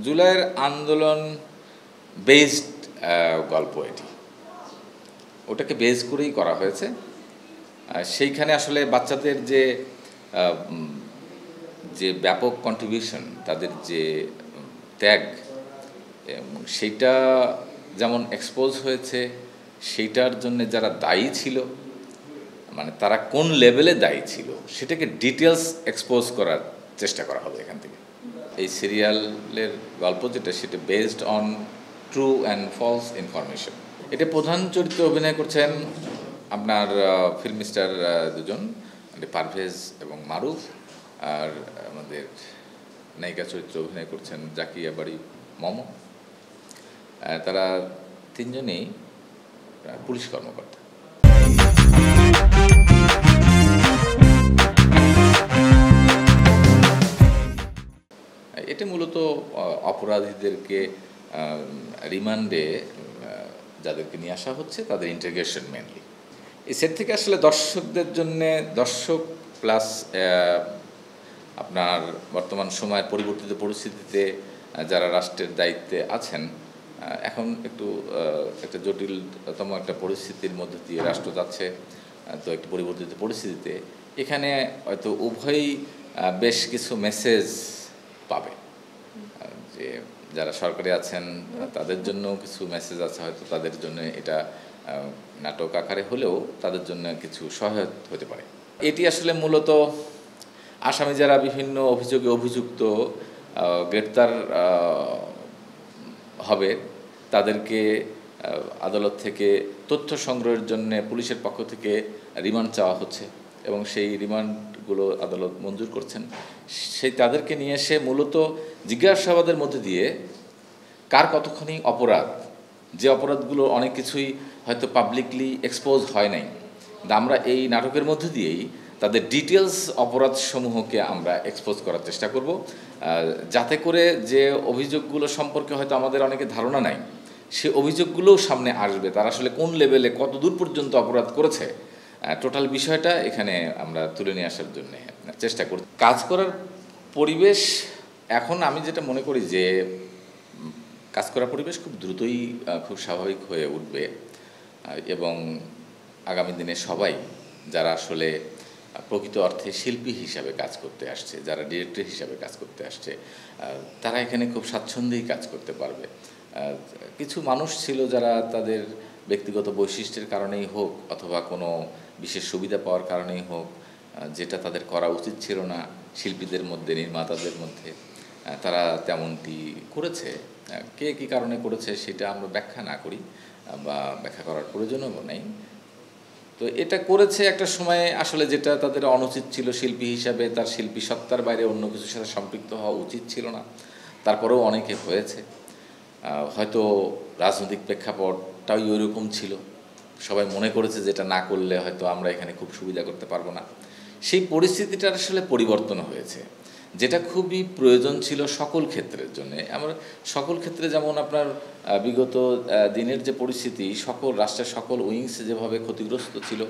জুলাইয়ের আন্দোলন বেসড গল্প এটি, ওটাকে বেস করেই করা হয়েছে। সেইখানে আসলে বাচ্চাদের যে ব্যাপক কন্ট্রিবিউশন, তাদের যে ত্যাগ, সেইটা যেমন এক্সপোজ হয়েছে, সেইটার জন্য যারা দায়ী ছিল, মানে তারা কোন লেভেলে দায়ী ছিল, সেটাকে ডিটেলস এক্সপোজ করার চেষ্টা করা হবে এখান থেকে। এই সিরিয়ালের গল্প যেটা, সেটা based on true and false information. এটা প্রধান চরিত্রে অভিনয় করছেন আপনার ফিল্ম স্টার দুজন, পারভেজ এবং মারুফ। আর আমাদের নায়িকা চরিত্রে অভিনয় করছেন জাকিয়া বাড়ি মম। তারা তিনজনেই পুলিশ কর্মকর্তা। এটা মূলত অপরাধীদেরকে রিমান্ডে যাদেরকে নিয়ে আসা হচ্ছে তাদের ইন্টারোগেশন মেনলি। এই সেট থেকে আসলে দর্শকদের জন্যে, দর্শক প্লাস আপনার বর্তমান সময়ের পরিবর্তিত পরিস্থিতিতে যারা রাষ্ট্রের দায়িত্বে আছেন, এখন একটা জটিলতম একটা পরিস্থিতির মধ্যে দিয়ে রাষ্ট্র যাচ্ছে। তো একটু পরিবর্তিত পরিস্থিতিতে এখানে হয়তো উভয়ই বেশ কিছু মেসেজ পাবে। যে যারা সরকারে আছেন তাদের জন্য কিছু মেসেজ আছে, হয়তো তাদের জন্য এটা নাটক আকারে হলেও তাদের জন্য কিছু সহায়ক হতে পারে। এটি আসলে মূলত আসামি যারা বিভিন্ন অভিযোগে অভিযুক্ত, গ্রেপ্তার হবে, তাদেরকে আদালত থেকে তথ্য সংগ্রহের জন্য পুলিশের পক্ষ থেকে রিমান্ড চাওয়া হচ্ছে এবং সেই রিমান্ডগুলো আদালত মঞ্জুর করছেন। সেই তাদেরকে নিয়ে এসে মূলত জিজ্ঞাসাবাদের মধ্যে দিয়ে কার কতখানি অপরাধ, যে অপরাধগুলো অনেক কিছুই হয়তো পাবলিকলি এক্সপোজ হয় নাই, আমরা এই নাটকের মধ্যে দিয়েই তাদের ডিটেলস অপরাধসমূহকে আমরা এক্সপোজ করার চেষ্টা করব, যাতে করে যে অভিযোগগুলো সম্পর্কে হয়তো আমাদের অনেকে ধারণা নাই, সে অভিযোগগুলোও সামনে আসবে। তারা আসলে কোন লেভেলে কত দূর পর্যন্ত অপরাধ করেছে, টোটাল বিষয়টা এখানে আমরা তুলে নিয়ে আসার জন্য চেষ্টা করি। কাজ করার পরিবেশ এখন আমি যেটা মনে করি যে কাজ করার পরিবেশ খুব দ্রুতই খুব স্বাভাবিক হয়ে উঠবে এবং আগামী দিনে সবাই যারা আসলে প্রকৃত অর্থে শিল্পী হিসাবে কাজ করতে আসছে, যারা ডিরেক্টর হিসাবে কাজ করতে আসছে, তারা এখানে খুব স্বাচ্ছন্দ্যেই কাজ করতে পারবে। কিছু মানুষ ছিল যারা তাদের ব্যক্তিগত বৈশিষ্ট্যের কারণেই হোক অথবা কোনো বিশেষ সুবিধা পাওয়ার কারণেই হোক, যেটা তাদের করা উচিত ছিল না, শিল্পীদের মধ্যে, নির্মাতাদের মধ্যে তারা তেমনটি করেছে। কে কী কারণে করেছে সেটা আমরা ব্যাখ্যা না করি বা ব্যাখ্যা করার প্রয়োজনও নেই। তো এটা করেছে একটা সময়ে আসলে যেটা তাদের অনুচিত ছিল, শিল্পী হিসাবে তার শিল্পী সত্তার বাইরে অন্য কিছুর সাথে সম্পৃক্ত হওয়া উচিত ছিল না, তারপরেও অনেকে হয়েছে। হয়তো রাজনৈতিক প্রেক্ষাপটটাও ওইরকম ছিল, সবাই মনে করেছে যেটা না করলে হয়তো আমরা এখানে খুব সুবিধা করতে পারবো না। সেই পরিস্থিতিটার আসলে পরিবর্তন হয়েছে, যেটা খুবই প্রয়োজন ছিল সকল ক্ষেত্রের জন্য। আমরা সকল ক্ষেত্রে যেমন আপনার বিগত দিনের যে পরিস্থিতি, সকল রাষ্ট্রের সকল উইংস যেভাবে ক্ষতিগ্রস্ত ছিল,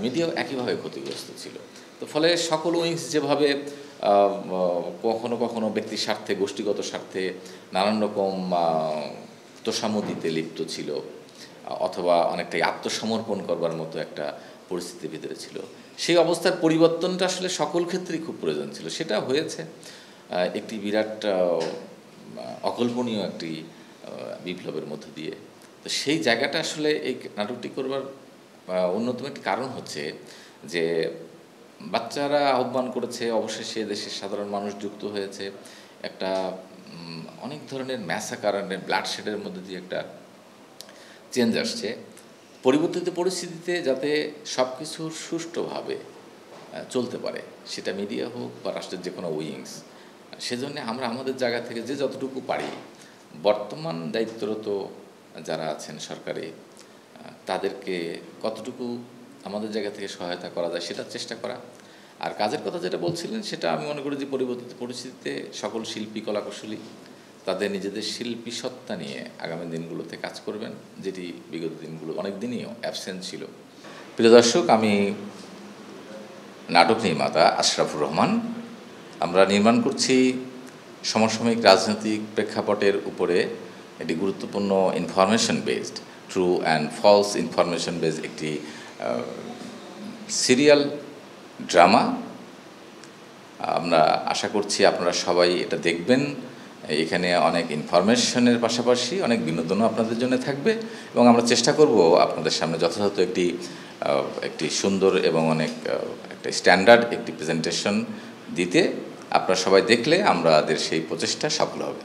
মিডিয়াও একইভাবে ক্ষতিগ্রস্ত ছিল। তো ফলে সকল উইংস যেভাবে কখনো কখনো ব্যক্তির স্বার্থে, গোষ্ঠীগত স্বার্থে নানান রকম তোষামোদিতে লিপ্ত ছিল অথবা অনেকটাই আত্মসমর্পণ করবার মতো একটা পরিস্থিতির ভিতরে ছিল। সেই অবস্থার পরিবর্তনটা আসলে সকল ক্ষেত্রেই খুব প্রয়োজন ছিল। সেটা হয়েছে একটি বিরাট অকল্পনীয় একটি বিপ্লবের মধ্য দিয়ে। তো সেই জায়গাটা আসলে এই নাটকটি করবার অন্যতম একটি কারণ হচ্ছে যে বাচ্চারা আহ্বান করেছে, অবশেষে দেশের সাধারণ মানুষ যুক্ত হয়েছে, একটা অনেক ধরনের ম্যাসাকারের ব্লাডশেডের মধ্যে দিয়ে একটা চেঞ্জ আসছে। পরিবর্তিত পরিস্থিতিতে যাতে সব কিছু সুষ্ঠুভাবে চলতে পারে, সেটা মিডিয়া হোক বা রাষ্ট্রের যে কোনো উইংস, সেজন্য আমরা আমাদের জায়গা থেকে যে যতটুকু পারি, বর্তমান দায়িত্বরত যারা আছেন সরকারে, তাদেরকে কতটুকু আমাদের জায়গা থেকে সহায়তা করা যায় সেটার চেষ্টা করা। আর কাজের কথা যেটা বলছিলেন, সেটা আমি মনে করি যে পরিবর্তিত পরিস্থিতিতে সকল শিল্পী, কলাকুশলী তাদের নিজেদের শিল্পী সত্তা নিয়ে আগামী দিনগুলোতে কাজ করবেন, যেটি বিগত দিনগুলো অনেক দিনই অ্যাবসেন্ট ছিল। প্রিয় দর্শক, আমি নাটক নির্মাতা আশরাফুর রহমান। আমরা নির্মাণ করছি সমসাময়িক রাজনৈতিক প্রেক্ষাপটের উপরে একটি গুরুত্বপূর্ণ information based, true and false information based একটি সিরিয়াল ড্রামা। আমরা আশা করছি আপনারা সবাই এটা দেখবেন। এখানে অনেক ইনফরমেশনের পাশাপাশি অনেক বিনোদনও আপনাদের জন্য থাকবে, এবং আমরা চেষ্টা করব আপনাদের সামনে যথাযথ একটি সুন্দর এবং অনেক একটা স্ট্যান্ডার্ড একটি প্রেজেন্টেশন দিতে। আপনারা সবাই দেখলে আমাদের সেই প্রচেষ্টা সফল হবে।